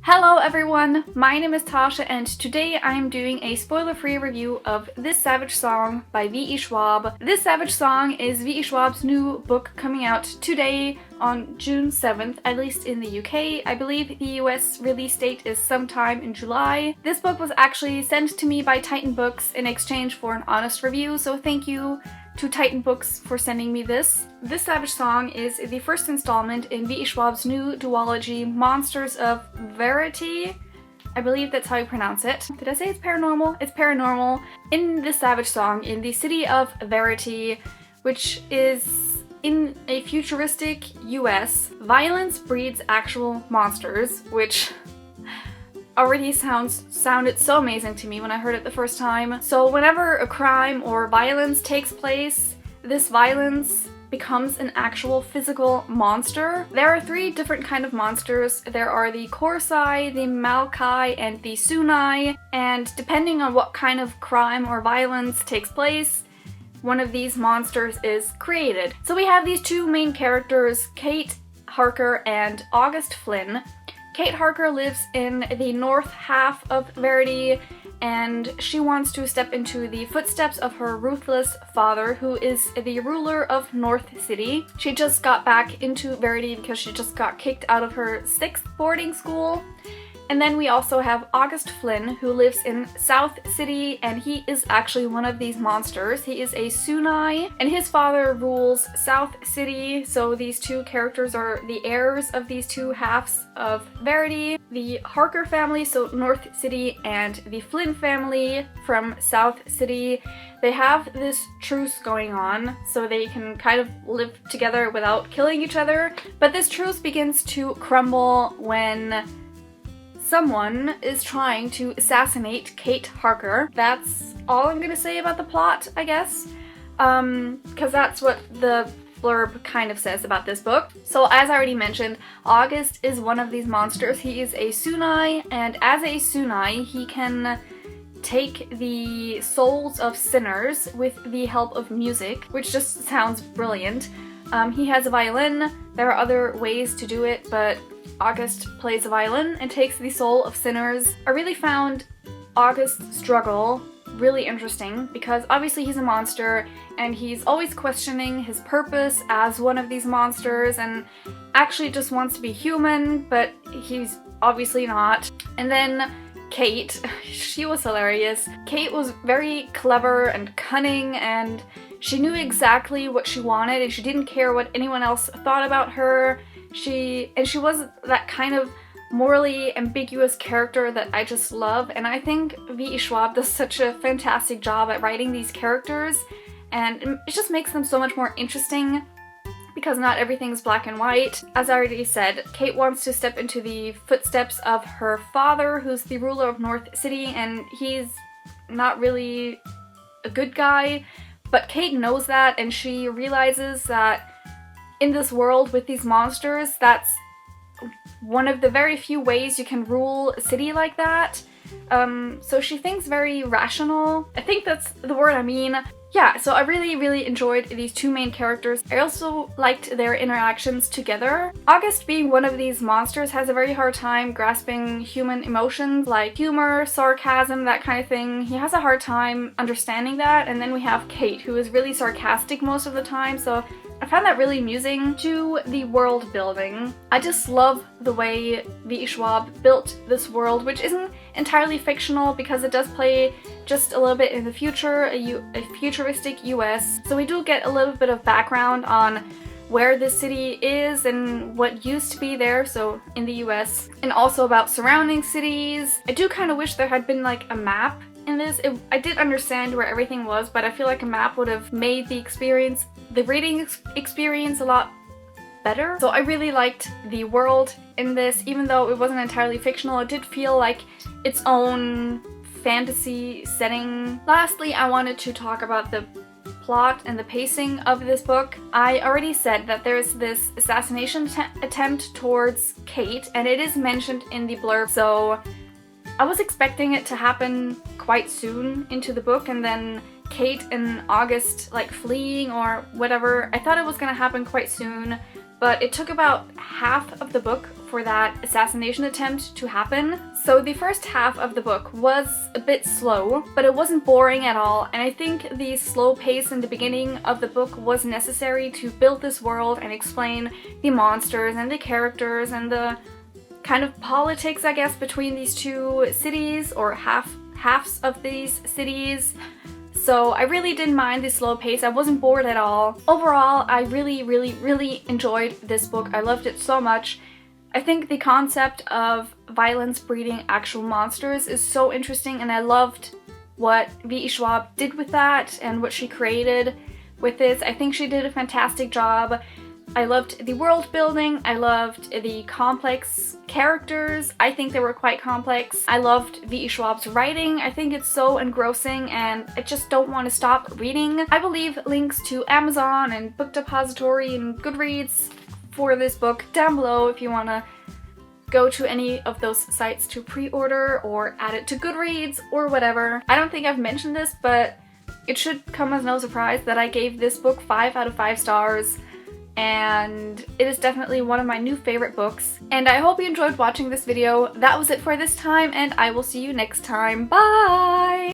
Hello everyone, my name is Tasha and today I am doing a spoiler-free review of This Savage Song by V.E. Schwab. This Savage Song is V.E. Schwab's new book coming out today on June 7th, at least in the UK. I believe the US release date is sometime in July. This book was actually sent to me by Titan Books in exchange for an honest review, so thank you to Titan Books for sending me this. This Savage Song is the first installment in V.E. Schwab's new duology, Monsters of Verity. I believe that's how you pronounce it. Did I say it's paranormal? It's paranormal. In This Savage Song, in the city of Verity, which is in a futuristic US, violence breeds actual monsters, which already sounded so amazing to me when I heard it the first time. So whenever a crime or violence takes place, this violence becomes an actual physical monster. There are three different kind of monsters. There are the Korsai, the Malkai, and the Sunai, and depending on what kind of crime or violence takes place, one of these monsters is created. So we have these two main characters, Kate Harker and August Flynn. Kate Harker lives in the north half of Verity, and she wants to step into the footsteps of her ruthless father, who is the ruler of North City. She just got back into Verity because she just got kicked out of her 6th boarding school. And then we also have August Flynn, who lives in South City, and he is actually one of these monsters. He is a Sunai, and his father rules South City, so these two characters are the heirs of these two halves of Verity. The Harker family, so North City, and the Flynn family from South City, they have this truce going on, so they can kind of live together without killing each other. But this truce begins to crumble when someone is trying to assassinate Kate Harker. That's all I'm gonna say about the plot, I guess, because that's what the blurb kind of says about this book. So as I already mentioned, August is one of these monsters. He is a Sunai, and as a Sunai, he can take the souls of sinners with the help of music, which just sounds brilliant. He has a violin. There are other ways to do it, but August plays a violin and takes the soul of sinners. I really found August's struggle really interesting because obviously he's a monster and he's always questioning his purpose as one of these monsters and actually just wants to be human, but he's obviously not. And then Kate, she was hilarious. Kate was very clever and cunning, and she knew exactly what she wanted and she didn't care what anyone else thought about her. She was that kind of morally ambiguous character that I just love, and I think V.E. Schwab does such a fantastic job at writing these characters, and it just makes them so much more interesting because not everything's black and white. As I already said, Kate wants to step into the footsteps of her father, who's the ruler of North City, and he's not really a good guy, but Kate knows that, and she realizes that in this world with these monsters, that's one of the very few ways you can rule a city like that. So she thinks very rational. I think that's the word I mean. Yeah, so I really enjoyed these two main characters. I also liked their interactions together. August, being one of these monsters, has a very hard time grasping human emotions like humor, sarcasm, that kind of thing. He has a hard time understanding that. And then we have Kate, who is really sarcastic most of the time, so I found that really amusing. To the world building, I just love the way V.E. Schwab built this world, which isn't entirely fictional because it does play just a little bit in the future, a futuristic US. So we do get a little bit of background on where this city is and what used to be there, so in the US, and also about surrounding cities. I do kind of wish there had been like a map in this. I did understand where everything was, but I feel like a map would have made the reading experience a lot better. So I really liked the world in this, even though it wasn't entirely fictional. It did feel like its own fantasy setting. Lastly, I wanted to talk about the plot and the pacing of this book. I already said that there's this assassination attempt towards Kate, and it is mentioned in the blurb, so I was expecting it to happen quite soon into the book, and then Kate and August like fleeing or whatever. I thought it was gonna happen quite soon, but it took about half of the book for that assassination attempt to happen. So the first half of the book was a bit slow, but it wasn't boring at all, and I think the slow pace in the beginning of the book was necessary to build this world and explain the monsters and the characters and the kind of politics, I guess, between these two cities, or halves of these cities. So I really didn't mind the slow pace. I wasn't bored at all. Overall, I really enjoyed this book. I loved it so much. I think the concept of violence breeding actual monsters is so interesting, and I loved what V.E. Schwab did with that and what she created with this. I think she did a fantastic job. I loved the world building, I loved the complex characters, I think they were quite complex. I loved V.E. Schwab's writing, I think it's so engrossing and I just don't want to stop reading. I will leave links to Amazon and Book Depository and Goodreads for this book down below if you want to go to any of those sites to pre-order or add it to Goodreads or whatever. I don't think I've mentioned this, but it should come as no surprise that I gave this book 5 out of 5 stars. And it is definitely one of my new favorite books. And I hope you enjoyed watching this video. That was it for this time, and I will see you next time. Bye!